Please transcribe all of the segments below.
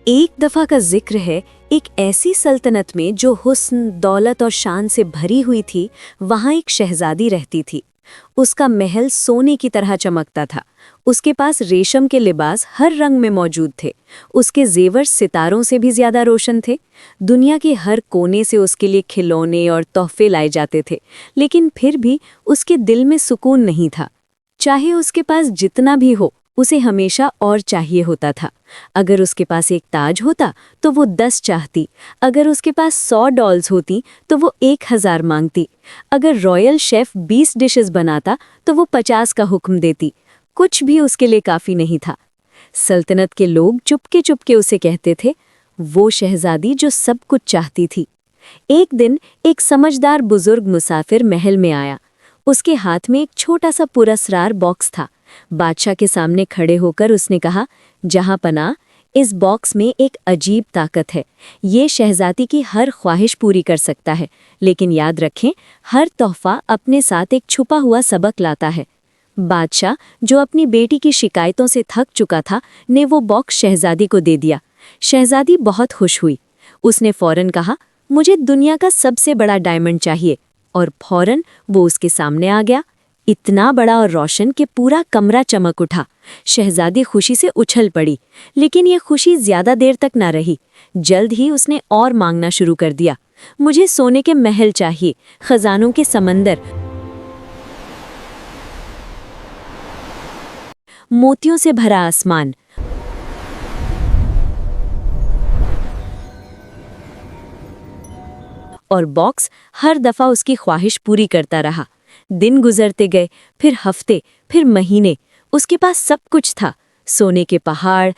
एक दफा का जिक्र है, एक ऐसी सल्तनत में जो हुस्न, दौलत और शान से भरी हुई थी। वहां एक शहजादी रहती थी। उसका महल सोने की तरह चमकता था। उसके पास रेशम के लिबास हर रंग में मौजूद थे। उसके जेवर सितारों से भी ज्यादा रोशन थे। दुनिया के हर कोने से उसके लिए खिलौने और तोहफे लाए जाते थे, लेकिन फिर भी उसके दिल में सुकून नहीं था। चाहे उसके पास जितना भी हो, उसे हमेशा और चाहिए होता था। अगर उसके पास एक ताज होता तो वो 10 चाहती। अगर उसके पास 100 डॉल्स होती तो वो 1000 मांगती। अगर रॉयल शेफ 20 डिशेस बनाता तो वो 50 का हुक्म देती। कुछ भी उसके लिए काफी नहीं था। सल्तनत के लोग चुपके चुपके उसे कहते थे, वो शहजादी जो सब कुछ चाहती थी। एक दिन एक समझदार बुजुर्ग मुसाफिर महल में आया। उसके हाथ में एक छोटा सा पुरस्कार बॉक्स था। बादशाह के सामने खड़े होकर उसने कहा, जहां पनाह, इस बॉक्स में एक अजीब ताकत है। ये शहजादी की हर ख्वाहिश पूरी कर सकता है, लेकिन याद रखें, हर तोहफा अपने साथ एक छुपा हुआ सबक लाता है। बादशाह, जो अपनी बेटी की शिकायतों से थक चुका था, ने वो बॉक्स शहजादी को दे दिया। शहजादी बहुत खुश हुई। उसने फौरन कहा, मुझे दुनिया का सबसे बड़ा डायमंड चाहिए, और फौरन वो उसके सामने आ गया। इतना बड़ा और रोशन कि पूरा कमरा चमक उठा। शहजादी खुशी से उछल पड़ी, लेकिन ये खुशी ज्यादा देर तक ना रही। जल्द ही उसने और मांगना शुरू कर दिया। मुझे सोने के महल चाहिए, खजानों के समंदर, मोतियों से भरा आसमान। और बॉक्स हर दफा उसकी ख्वाहिश पूरी करता रहा। दिन गुजरते गए, फिर हफ्ते, फिर महीने। उसके पास सब कुछ था, सोने के पहाड़,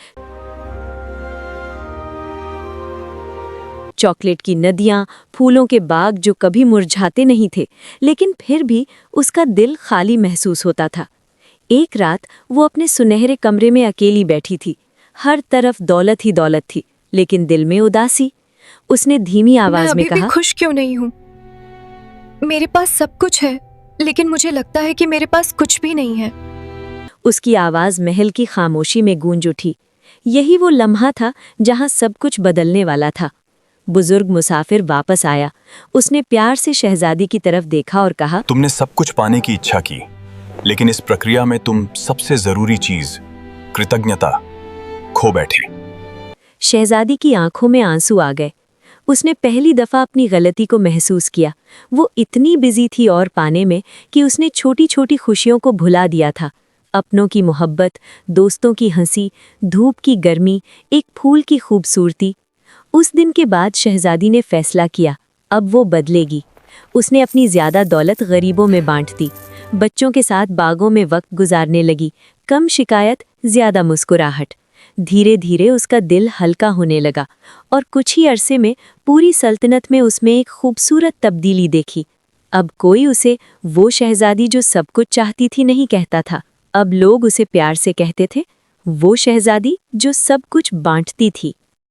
चॉकलेट की नदियां, फूलों के बाग जो कभी मुरझाते नहीं थे, लेकिन फिर भी उसका दिल खाली महसूस होता था। एक रात वो अपने सुनहरे कमरे में अकेली बैठी थी। हर तरफ दौलत ही दौलत थी, लेकिन दिल में उदासी। उसने धीमी आवाज में मैं अभी कहा, भी खुश क्यों नहीं हूँ? मेरे पास सब कुछ है, लेकिन मुझे लगता है कि मेरे पास कुछ भी नहीं है। उसकी आवाज महल की खामोशी में गूंज उठी। यही वो लम्हा था जहां सब कुछ बदलने वाला था। बुजुर्ग मुसाफिर वापस आया। उसने प्यार से शहजादी की तरफ देखा और कहा, तुमने सब कुछ पाने की इच्छा की, लेकिन इस प्रक्रिया में तुम सबसे जरूरी चीज, कृतज्ञता, खो बैठे। शहजादी की आंखों में आंसू आ गए। उसने पहली दफा अपनी गलती को महसूस किया। वो इतनी बिजी थी और पाने में कि उसने छोटी छोटी खुशियों को भुला दिया था। अपनों की मोहब्बत, दोस्तों की हंसी, धूप की गर्मी, एक फूल की खूबसूरती। उस दिन के बाद शहजादी ने फैसला किया, अब वो बदलेगी। उसने अपनी ज्यादा दौलत गरीबों में बांट दी। बच्चों के साथ बागों में वक्त गुजारने लगी। कम शिकायत, ज्यादा मुस्कुराहट। धीरे धीरे उसका दिल हल्का होने लगा, और कुछ ही अरसे में पूरी सल्तनत में उसमें एक खूबसूरत तब्दीली देखी। अब कोई उसे वो शहजादी जो सब कुछ चाहती थी नहीं कहता था। अब लोग उसे प्यार से कहते थे, वो शहजादी जो सब कुछ बांटती थी।